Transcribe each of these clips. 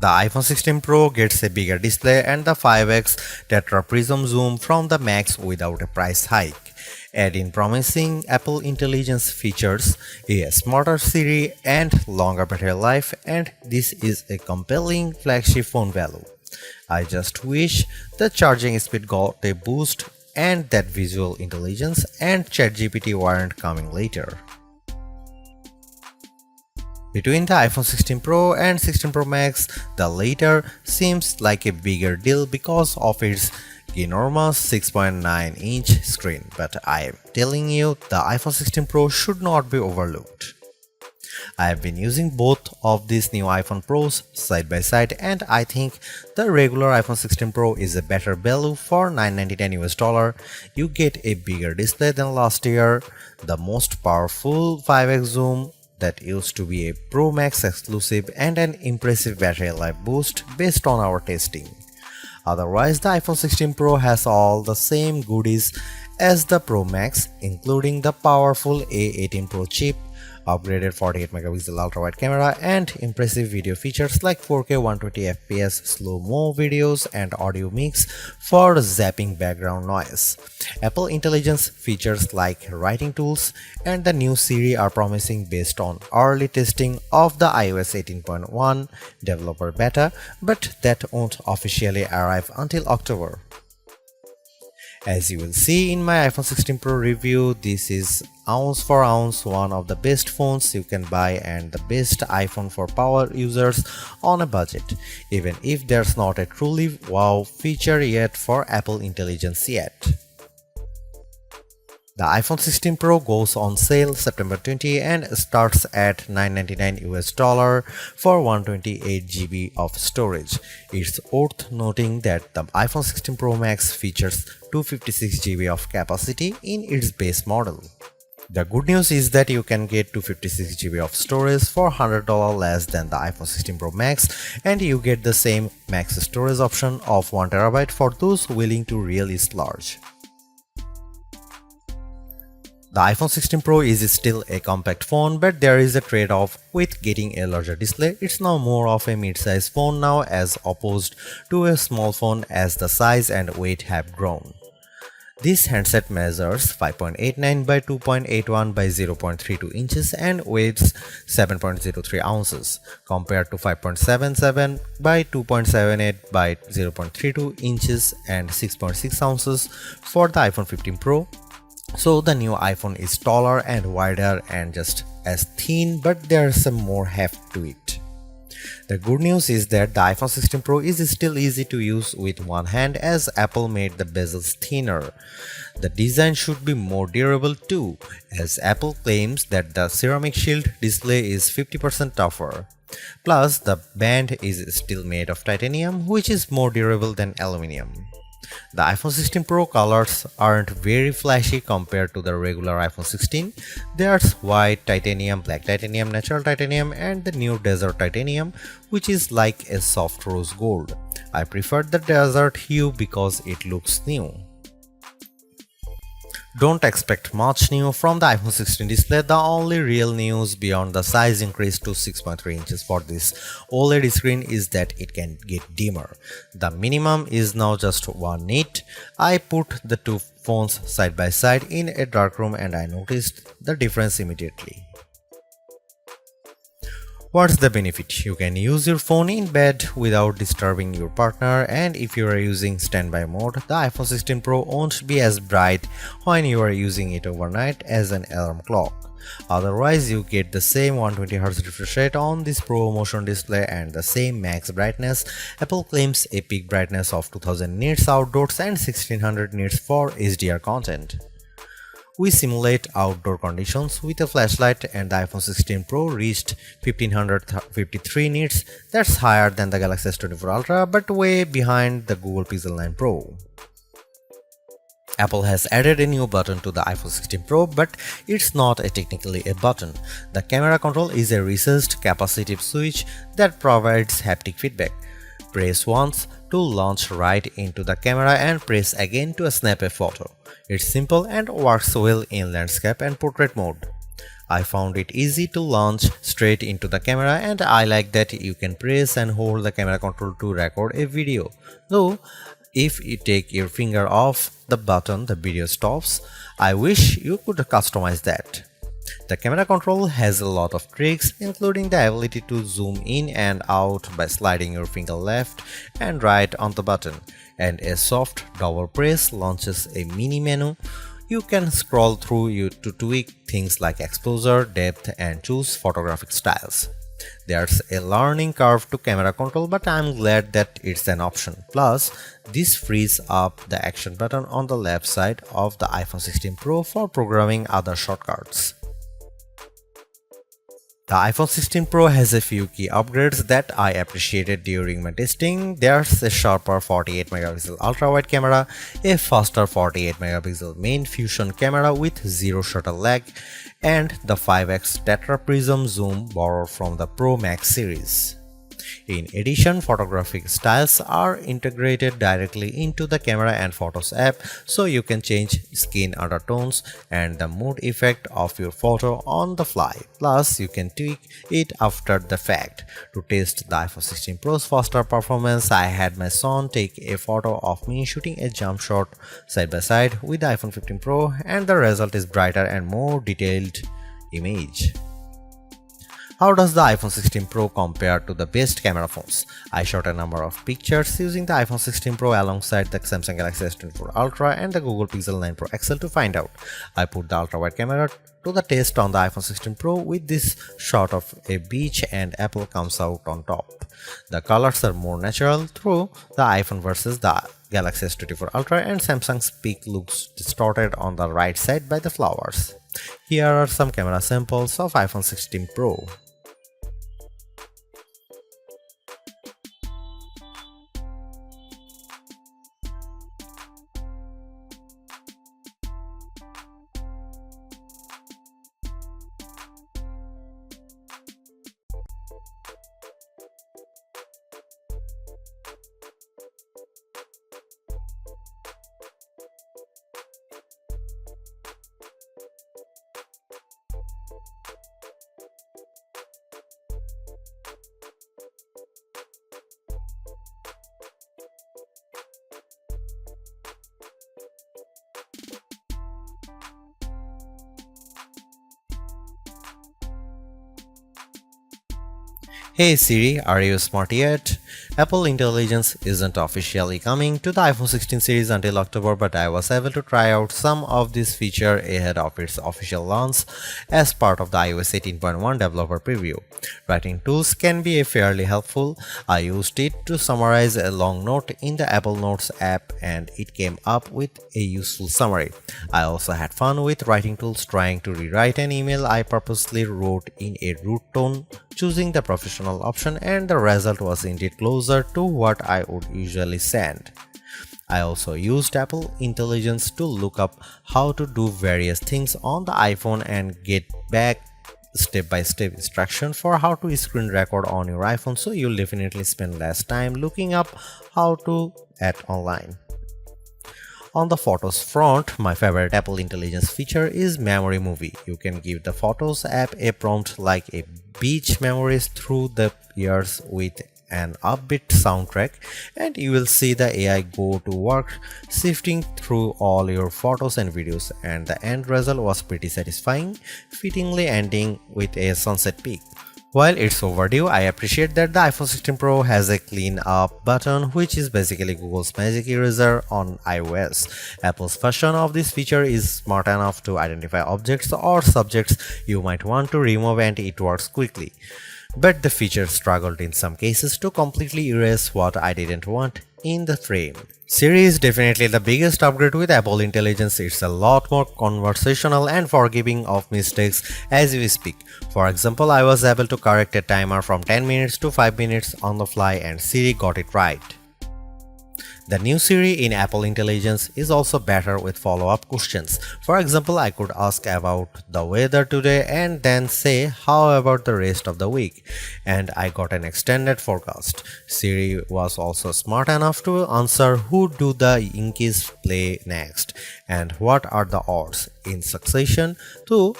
The iPhone 16 Pro gets a bigger display and the 5x tetra prism zoom from the Max without a price hike. Add in promising Apple Intelligence features, a smarter Siri and longer battery life, and this is a compelling flagship phone value. I just wish the charging speed got a boost and that visual intelligence and ChatGPT weren't coming later. Between the iPhone 16 Pro and 16 Pro Max, the latter seems like a bigger deal because of its enormous 6.9-inch screen, but I am telling you, the iPhone 16 Pro should not be overlooked. I have been using both of these new iPhone Pros side by side, and I think the regular iPhone 16 Pro is a better value for $999 US. You get a bigger display than last year, the most powerful 5x zoom that used to be a Pro Max exclusive, and an impressive battery life boost based on our testing. Otherwise, the iPhone 16 Pro has all the same goodies as the Pro Max, including the powerful A18 Pro chip, upgraded 48MP ultra-wide camera, and impressive video features like 4K 120fps slow-mo videos and audio mix for zapping background noise. Apple Intelligence features like writing tools and the new Siri are promising based on early testing of the iOS 18.1 developer beta, but that won't officially arrive until October. As you will see in my iPhone 16 Pro review, this is ounce for ounce one of the best phones you can buy and the best iPhone for power users on a budget, even if there's not a truly wow feature yet for Apple Intelligence yet. The iPhone 16 Pro goes on sale September 20 and starts at $999 US for 128GB of storage. It's worth noting that the iPhone 16 Pro Max features 256GB of capacity in its base model. The good news is that you can get 256GB of storage for $100 less than the iPhone 16 Pro Max, and you get the same max storage option of 1TB for those willing to really splurge. The iPhone 16 Pro is still a compact phone, but there is a trade-off with getting a larger display. It's now more of a mid-size phone now as opposed to a small phone as the size and weight have grown. This handset measures 5.89 by 2.81 by 0.32 inches and weighs 7.03 ounces, compared to 5.77 by 2.78 by 0.32 inches and 6.6 ounces for the iPhone 15 Pro. So the new iPhone is taller and wider and just as thin, but there's some more heft to it. The good news is that the iPhone 16 Pro is still easy to use with one hand as Apple made the bezels thinner. The design should be more durable too, as Apple claims that the ceramic shield display is 50% tougher. Plus, the band is still made of titanium, which is more durable than aluminum. The iPhone 16 Pro colors aren't very flashy compared to the regular iPhone 16. There's white titanium, black titanium, natural titanium, and the new desert titanium, which is like a soft rose gold. I prefer the desert hue because it looks new. Don't expect much new from the iPhone 16 display. The only real news beyond the size increase to 6.3 inches for this OLED screen is that it can get dimmer. The minimum is now just 1 nit. I put the two phones side by side in a dark room and I noticed the difference immediately. What's the benefit? You can use your phone in bed without disturbing your partner, and if you are using standby mode, the iPhone 16 Pro won't be as bright when you are using it overnight as an alarm clock. Otherwise, you get the same 120Hz refresh rate on this Pro Motion display and the same max brightness. Apple claims a peak brightness of 2000 nits outdoors and 1600 nits for HDR content. We simulate outdoor conditions with a flashlight and the iPhone 16 Pro reached 1553 nits. That's higher than the Galaxy S24 Ultra but way behind the Google Pixel 9 Pro. Apple has added a new button to the iPhone 16 Pro, but it's not technically a button. The camera control is a recessed capacitive switch that provides haptic feedback. Press once to launch right into the camera and press again to snap a photo. It's simple and works well in landscape and portrait mode. I found it easy to launch straight into the camera, and I like that you can press and hold the camera control to record a video. Though, if you take your finger off the button, the video stops. I wish you could customize that. The camera control has a lot of tricks, including the ability to zoom in and out by sliding your finger left and right on the button, and a soft double press launches a mini menu. You can scroll through to tweak things like exposure, depth, and choose photographic styles. There's a learning curve to camera control, but I'm glad that it's an option. Plus, this frees up the action button on the left side of the iPhone 16 Pro for programming other shortcuts. The iPhone 16 Pro has a few key upgrades that I appreciated during my testing. There's a sharper 48 megapixel ultra-wide camera, a faster 48 megapixel main fusion camera with zero shutter lag, and the 5x tetra prism zoom borrowed from the Pro Max series. In addition, photographic styles are integrated directly into the Camera and Photos app, so you can change skin undertones and the mood effect of your photo on the fly. Plus, you can tweak it after the fact. To test the iPhone 16 Pro's faster performance, I had my son take a photo of me shooting a jump shot side by side with the iPhone 15 Pro, and the result is brighter and more detailed image. How does the iPhone 16 Pro compare to the best camera phones? I shot a number of pictures using the iPhone 16 Pro alongside the Samsung Galaxy S24 Ultra and the Google Pixel 9 Pro XL to find out. I put the ultra-wide camera to the test on the iPhone 16 Pro with this shot of a beach and apple comes out on top. The colors are more natural through the iPhone versus the Galaxy S24 Ultra, and Samsung's peak looks distorted on the right side by the flowers. Here are some camera samples of iPhone 16 Pro. Hey Siri, are you smart yet? Apple Intelligence isn't officially coming to the iPhone 16 series until October, but I was able to try out some of this feature ahead of its official launch as part of the iOS 18.1 developer preview. Writing tools can be fairly helpful. I used it to summarize a long note in the Apple Notes app and it came up with a useful summary. I also had fun with writing tools trying to rewrite an email I purposely wrote in a root tone, choosing the professional option, and the result was indeed closer to what I would usually send. I also used Apple Intelligence to look up how to do various things on the iPhone and get back step-by-step instruction for how to screen record on your iPhone, so you'll definitely spend less time looking up how to at online. On the Photos front, my favorite Apple Intelligence feature is Memory Movie. You can give the Photos app a prompt like a beach memories through the years with an upbeat soundtrack, and you will see the AI go to work sifting through all your photos and videos, and the end result was pretty satisfying, fittingly ending with a sunset peak. While it's overdue, I appreciate that the iPhone 16 Pro has a clean up button, which is basically Google's Magic Eraser on iOS. Apple's version of this feature is smart enough to identify objects or subjects you might want to remove, and it works quickly. But the feature struggled in some cases to completely erase what I didn't want in the frame. Siri is definitely the biggest upgrade with Apple Intelligence. It's a lot more conversational and forgiving of mistakes as we speak. For example, I was able to correct a timer from 10 minutes to 5 minutes on the fly and Siri got it right. The new Siri in Apple Intelligence is also better with follow-up questions. For example, I could ask about the weather today and then say, how about the rest of the week? And I got an extended forecast. Siri was also smart enough to answer who do the Yankees play next and what are the odds in succession. Though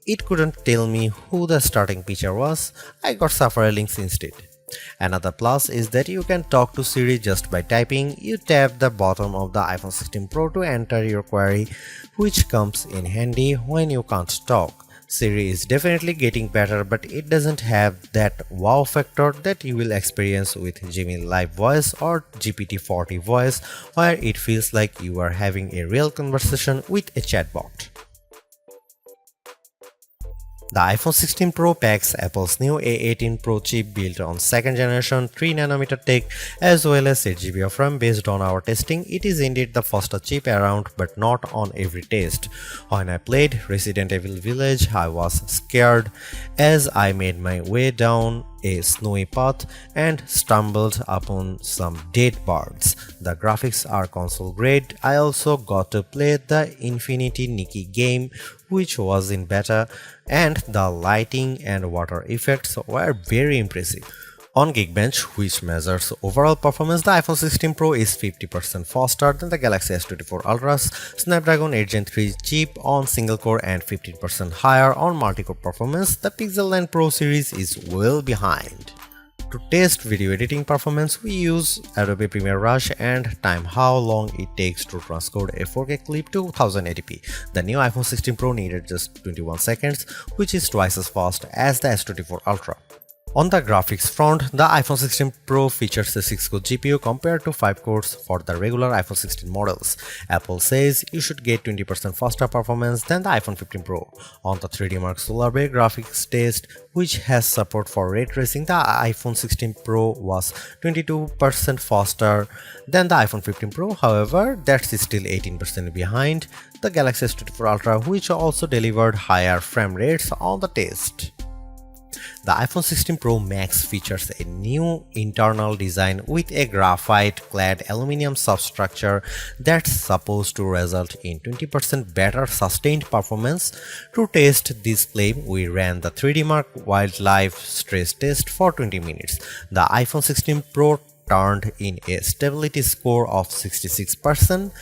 it couldn't tell me who the starting pitcher was, I got several links instead. Another plus is that you can talk to Siri just by typing. You tap the bottom of the iPhone 16 Pro to enter your query, which comes in handy when you can't talk. Siri is definitely getting better, but it doesn't have that wow factor that you will experience with Gemini Live Voice or GPT-40 Voice, where it feels like you are having a real conversation with a chatbot. The iPhone 16 Pro packs Apple's new A18 Pro chip built on 2nd generation 3nm tech as well as 8GB of RAM. Based on our testing, it is indeed the fastest chip around, but not on every test. When I played Resident Evil Village, I was scared as I made my way down a snowy path and stumbled upon some dead birds. The graphics are console grade. I also got to play the Infinity Nikki game, which was in beta, and the lighting and water effects were very impressive. On Geekbench, which measures overall performance, the iPhone 16 Pro is 50% faster than the Galaxy S24 Ultra's Snapdragon 8 Gen 3 chip on single core and 15% higher on multi-core performance. The Pixel 9 Pro series is well behind. To test video editing performance, we use Adobe Premiere Rush and time how long it takes to transcode a 4K clip to 1080p. The new iPhone 16 Pro needed just 21 seconds, which is twice as fast as the S24 Ultra. On the graphics front, the iPhone 16 Pro features a 6-core GPU compared to 5 cores for the regular iPhone 16 models. Apple says you should get 20% faster performance than the iPhone 15 Pro. On the 3D Mark Solar Bay graphics test, which has support for ray tracing, the iPhone 16 Pro was 22% faster than the iPhone 15 Pro. However, that's still 18% behind the Galaxy S24 Ultra, which also delivered higher frame rates on the test. The iPhone 16 Pro Max features a new internal design with a graphite-clad aluminum substructure that's supposed to result in 20% better sustained performance. To test this claim, we ran the 3D Mark Wildlife stress test for 20 minutes. The iPhone 16 Pro turned in a stability score of 66%.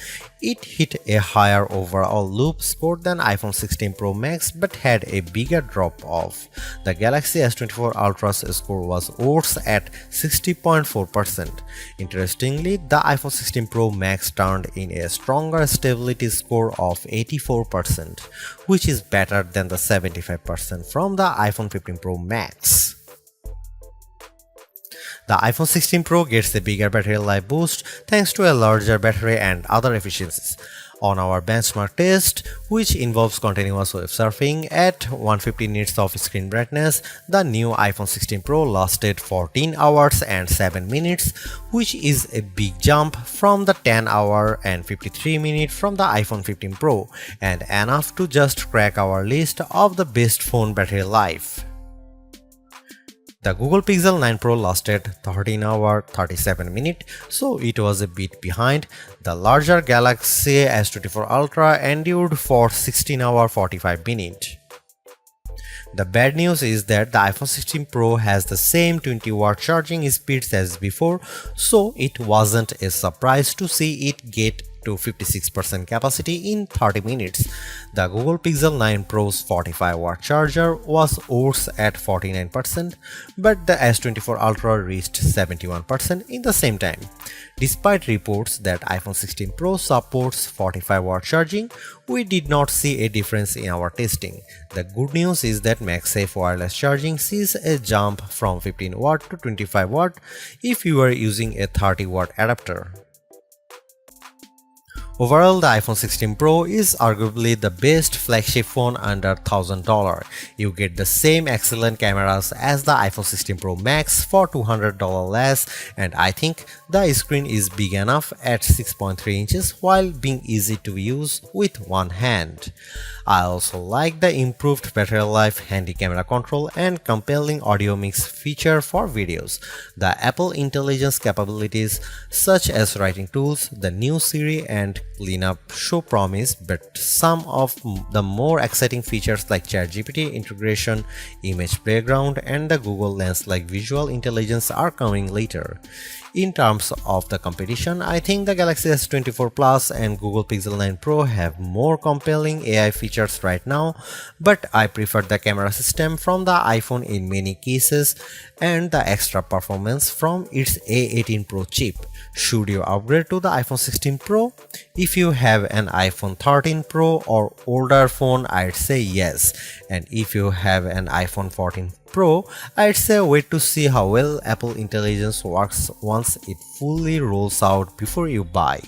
It hit a higher overall loop score than iPhone 16 Pro Max but had a bigger drop-off. The Galaxy S24 Ultra's score was worse at 60.4%. Interestingly, the iPhone 16 Pro Max turned in a stronger stability score of 84%, which is better than the 75% from the iPhone 15 Pro Max. The iPhone 16 Pro gets a bigger battery life boost thanks to a larger battery and other efficiencies. On our benchmark test, which involves continuous web surfing at 150 nits of screen brightness, the new iPhone 16 Pro lasted 14 hours and 7 minutes, which is a big jump from the 10 hour and 53 minutes from the iPhone 15 Pro, and enough to just crack our list of the best phone battery life. The Google Pixel 9 Pro lasted 13 hours 37 minutes, so it was a bit behind. The larger Galaxy S24 Ultra endured for 16 hours 45 minutes. The bad news is that the iPhone 16 Pro has the same 20-watt charging speeds as before, so it wasn't a surprise to see it get to 56% capacity in 30 minutes. The Google Pixel 9 Pro's 45-watt charger was worse at 49%, but the S24 Ultra reached 71% in the same time. Despite reports that iPhone 16 Pro supports 45-watt charging, we did not see a difference in our testing. The good news is that MagSafe wireless charging sees a jump from 15W to 25W if you are using a 30-watt adapter. Overall, the iPhone 16 Pro is arguably the best flagship phone under $1,000. You get the same excellent cameras as the iPhone 16 Pro Max for $200 less, and I think the screen is big enough at 6.3 inches while being easy to use with one hand. I also like the improved battery life, handy camera control, and compelling audio mix feature for videos. The Apple Intelligence capabilities such as writing tools, the new Siri, and cleanup show promise, but some of the more exciting features like ChatGPT integration, image background, and the Google Lens like visual intelligence are coming later. In terms of the competition, I think the Galaxy S24 Plus and Google Pixel 9 Pro have more compelling AI features right now, but I prefer the camera system from the iPhone in many cases and the extra performance from its A18 Pro chip. Should you upgrade to the iPhone 16 Pro? If you have an iPhone 13 Pro or older phone, I'd say yes. And if you have an iPhone 14 Pro, I'd say wait to see how well Apple Intelligence works once it fully rolls out before you buy.